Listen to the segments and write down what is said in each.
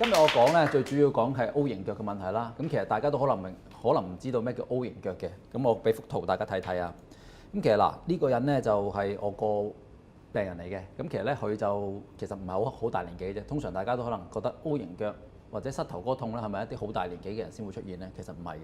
今日我講咧，最主要講係 O 型腳嘅問題啦。咁其實大家都可能唔知道咩叫 O 型腳嘅。咁我俾幅圖大家睇睇啊。咁其實嗱，呢個人咧就係我個病人嚟嘅。咁其實咧佢就其實唔係好大年紀啫。通常大家都可能覺得 O 型腳或者膝頭哥痛咧，係咪一啲好大年紀嘅人先會出現咧？其實唔係嘅，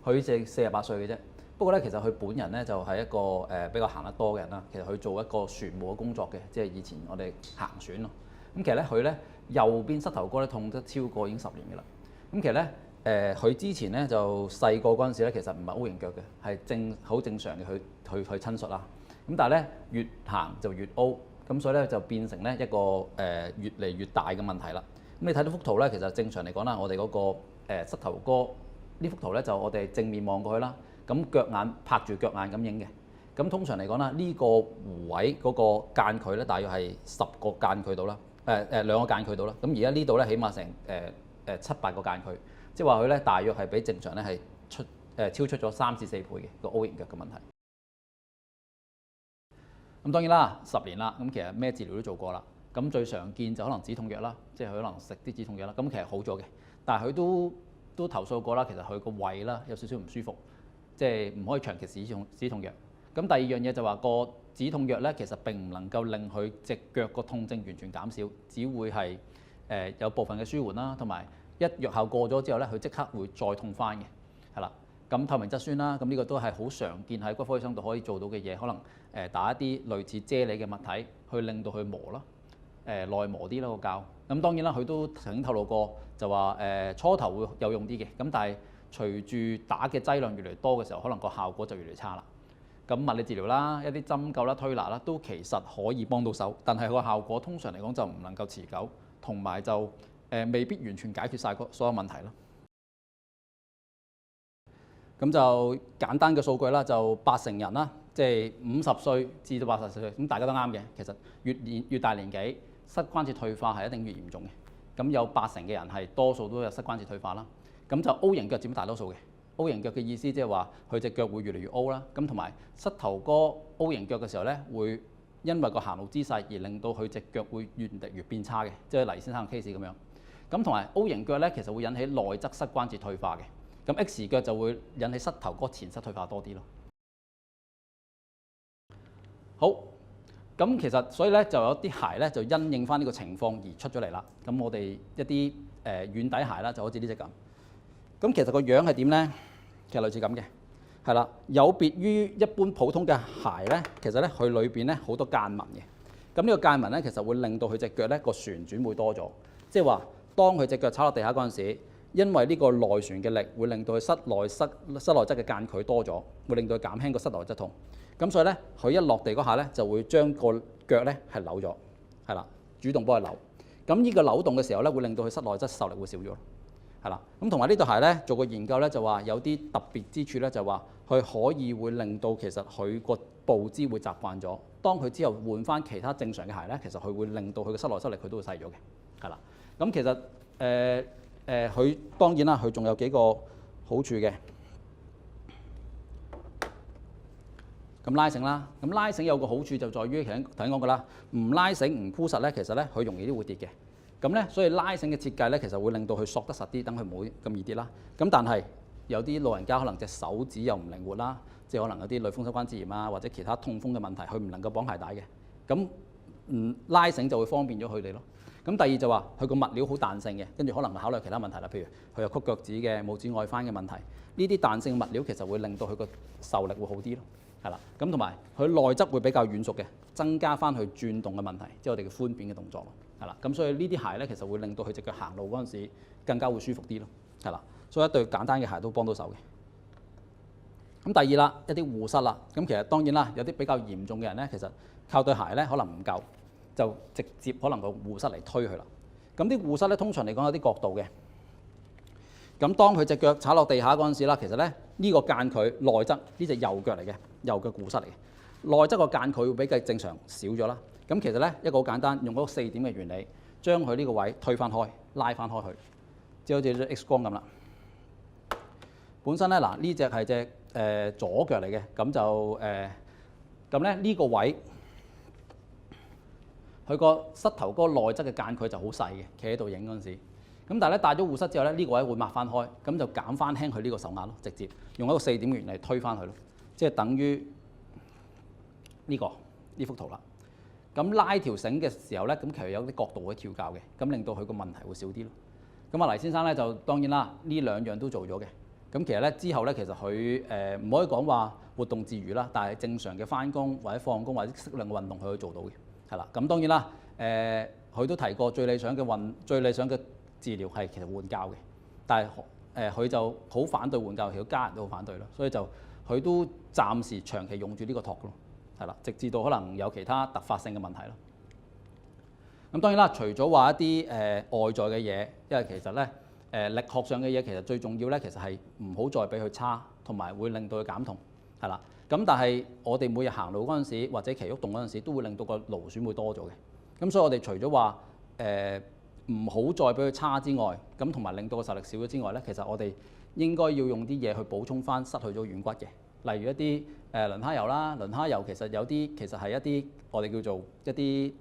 佢只48歲嘅啫。不過咧，其實佢本人咧就係一個比較行得多嘅人啦。其實佢做一個船務嘅工作嘅，即係以前我哋行船咯。咁其實咧佢咧右邊膝頭哥咧痛得超過已經10年嘅啦。咁其實咧佢之前咧就細個嗰陣時咧，其實唔係 O 型腳嘅，係好正常嘅去親術啦。咁但係咧越行就越 O， 咁所以咧就變成咧一個越嚟越大嘅問題啦。咁你睇到幅圖咧，其實正常嚟講啦，我哋嗰個膝頭哥呢幅圖咧就我哋正面望過去啦。咁腳眼拍住腳眼咁影嘅。咁通常嚟講啦，呢個弧位嗰個間距咧，大約係10個間距到啦。2個間距到啦。咁而家呢度咧，起碼成7、8個間距，即係話佢咧大約係比正常咧係超出咗3至4倍嘅個 O 型腳嘅問題。咁當然啦，10年啦，咁其實咩治療都做過啦。咁最常見就可能止痛藥啦，即係佢可能食啲止痛藥啦。咁其實好咗嘅，但係佢都投訴過啦。其實佢個胃啦有少少唔舒服，即係唔可以長期止痛藥。咁第二樣嘢就話個止痛藥咧，其實並唔能夠令佢隻腳個痛症完全減少，只會係有部分嘅舒緩啦，同埋一藥效過咗之後咧，佢即刻會再痛翻嘅，係啦。咁透明質酸啦，咁呢個都係好常見喺骨科醫生度可以做到嘅嘢，可能打一啲類似啫喱嘅物體去令到佢磨啦，內磨啲啦個膠。咁當然啦，佢都曾經透露過就話初頭會有用啲嘅，咁但係隨住打嘅劑量越嚟越多嘅時候，可能個效果就越嚟越差啦。咁物理治療啦、一啲針灸啦、推拿啦，都其實可以幫到手，但係個效果通常嚟講就唔能夠持久，同埋就未必完全解決晒所有問題咯。咁就簡單嘅數據啦，就80人啦，即係50歲至到80歲，咁大家都啱嘅。其實越大年紀，膝關節退化係一定越嚴重嘅。咁有80嘅人係多數都有膝關節退化啦。咁就 O 型腳佔大多數嘅。O 型腳嘅意思即係話佢隻腳會越嚟越 O 啦，咁同埋膝頭哥 O 型腳嘅時候咧，會因為個行路姿勢而令到佢隻腳會越嚟越變差嘅，即係黎先生嘅 case 咁樣。咁同埋 O 型腳咧，其實會引起內側膝關節退化嘅。咁 X 腳就會引起膝頭哥前膝退化多啲咯。好，咁其實所以咧就有啲鞋咧就因應翻呢個情況而出咗嚟啦。咁我哋一啲軟底鞋啦，就好似呢隻咁。咁其實個樣係點咧？其實類似咁嘅，係啦。有別於一般普通嘅鞋咧，其實咧佢裏邊咧好多間紋嘅。咁呢個間紋咧，其實會令到佢隻腳咧個旋轉會多咗。即係話，當佢隻腳踩落地下嗰陣時，因為呢個內旋嘅力會令到佢室內側嘅間距多咗，會令到佢減輕個膝內側痛。咁所以咧，佢一落地嗰下咧就會將個腳咧係扭咗，係啦，主動幫佢扭。咁呢個扭動嘅時候咧，會令到佢膝內側受力會少咗。係啦，咁同埋呢對鞋咧做個研究咧，就話有啲特別之處咧，就話佢可以會令到其實佢個步姿會習慣咗。當佢之後換翻其他正常嘅鞋咧，其實佢會令到佢嘅膝內側力佢都會細咗嘅。係啦，咁其實佢當然啦，佢仲有幾個好處嘅。咁拉繩啦，咁拉繩有個好處就在於頭先講過啦，唔拉繩唔箍實咧，其實咧佢容易啲會跌嘅。咁咧，所以拉繩嘅設計咧，其實會令到佢索得實啲，等佢唔會咁易跌啦。咁但係有啲老人家可能隻手指又唔靈活啦，即係可能有啲類風濕關節炎啊，或者其他痛風嘅問題，佢唔能夠綁鞋帶嘅。咁拉繩就會方便咗佢哋咯。咁第二就話佢個物料好彈性嘅，跟住可能考慮其他問題啦，譬如佢有曲腳趾嘅、拇指外翻嘅問題，呢啲彈性物料其實會令到佢個受力會好啲咯。係啦，咁同埋佢內側會比較軟熟嘅，增加翻佢轉動嘅問題，即係我哋嘅寬扁嘅動作咯。係啦，咁所以呢啲鞋咧，其實會令到佢隻腳行路嗰陣時更加會舒服啲咯。係啦，所以一對簡單嘅鞋都幫到手嘅。咁第二啦，一啲護膝啦。咁其實當然啦，有啲比較嚴重嘅人咧，其實靠對鞋咧可能唔夠，就直接可能個護膝嚟推佢啦。咁啲護膝咧通常嚟講有啲角度嘅。咁當佢隻腳踩落地下嗰陣時啦，其實咧呢個間距內側呢隻右腳嚟嘅，右腳護膝嚟嘅，內側個間距會比較正常少咗啦。咁其實咧一個好簡單，用嗰個4點嘅原理，將佢呢個位推翻開，拉翻開去，即係好似隻 X 光咁啦。本身咧嗱呢隻係隻左腳嚟嘅，咁就咁咧呢個位，佢個膝頭哥內側嘅間距就好細嘅，企喺度影嗰陣時。咁但係咧戴咗護膝之後咧，呢個位會抹翻開，咁就減翻輕佢呢個手壓咯，直接用一個4點原理推翻佢咯，即係等於呢幅圖啦。咁拉條繩嘅時候咧，咁其實有啲角度可以調校嘅，咁令到佢個問題會少啲咯。咁黎先生咧就當然啦，呢兩樣都做咗嘅。咁其實咧之後咧，其實佢唔可以講話活動自如啦，但係正常嘅翻工或者放工或者適量嘅運動，佢可以做到嘅，係啦。咁當然啦，佢都提過最理想嘅治療係其實換教嘅，但係佢就好反對換教，其實家人都好反對咯，所以就佢都暫時長期用住呢個托咯，係啦，直至到可能有其他突發性嘅問題咯。咁當然啦，除咗話一啲外在嘅嘢，因為其實咧力學上嘅嘢其實最重要咧，其實係唔好再俾佢差，同埋會令到佢減痛，係啦。咁但係我哋每日行路嗰陣時，或者騎喐動嗰陣時，都會令到個勞損會多咗嘅。咁所以我哋除咗話唔好再俾佢差之外，咁同埋令到個受力少咗之外咧，其實我哋應該要用啲嘢去補充翻失去咗軟骨嘅，例如一啲磷蝦油啦。磷蝦油其實有啲其實係一啲我哋叫做一啲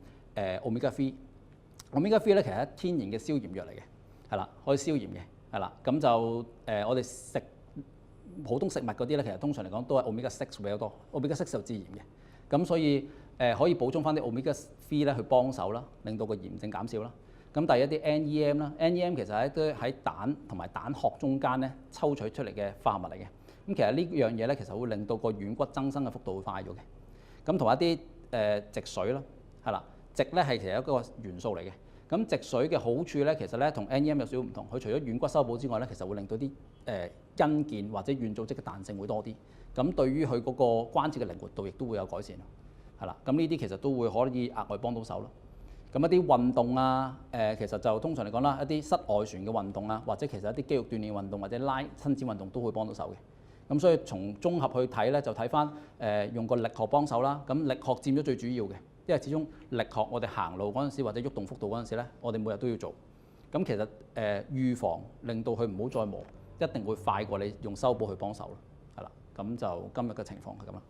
Omega 3。Omega 3咧其實係天然嘅消炎藥嚟嘅，係啦，可以消炎嘅，係啦。咁就我哋食普通食物嗰啲咧，其實通常嚟講都係 Omega 6比較多，Omega 6就致炎嘅。咁所以可以補充翻啲 Omega 3咧去幫手啦，令到個炎症減少啦。咁第一啲 NEM 啦 ，NEM 其實係一堆喺蛋同埋蛋殼中間咧抽取出嚟嘅化合物嚟嘅。咁其實呢樣嘢咧，其實會令到個軟骨增生嘅幅度會快咗嘅。咁同一啲植水啦，係啦，植咧係其實一個元素嚟嘅。咁植水嘅好處咧，其實咧同 NEM 有少少唔同。佢除咗軟骨修補之外咧，其實會令到啲筋腱或者軟組織嘅彈性會多啲。咁對於佢嗰個關節嘅靈活度亦都會有改善。係啦，咁呢啲其實都會可以額外幫到手咯。咁一啲運動啊，其實就通常嚟講啦，一啲室外旋嘅運動啊，或者其實一啲肌肉鍛鍊運動或者拉伸展運動都會幫到手嘅。咁所以從綜合去睇咧，就睇翻用個力學幫手啦。咁力學佔咗最主要嘅，因為始終力學我哋行路嗰陣時或者喐動幅度嗰陣時咧，我哋每日都要做。咁其實預防令到佢唔好再磨，一定會快過你用修補去幫手咯。係啦，咁就今日嘅情況係咁啦。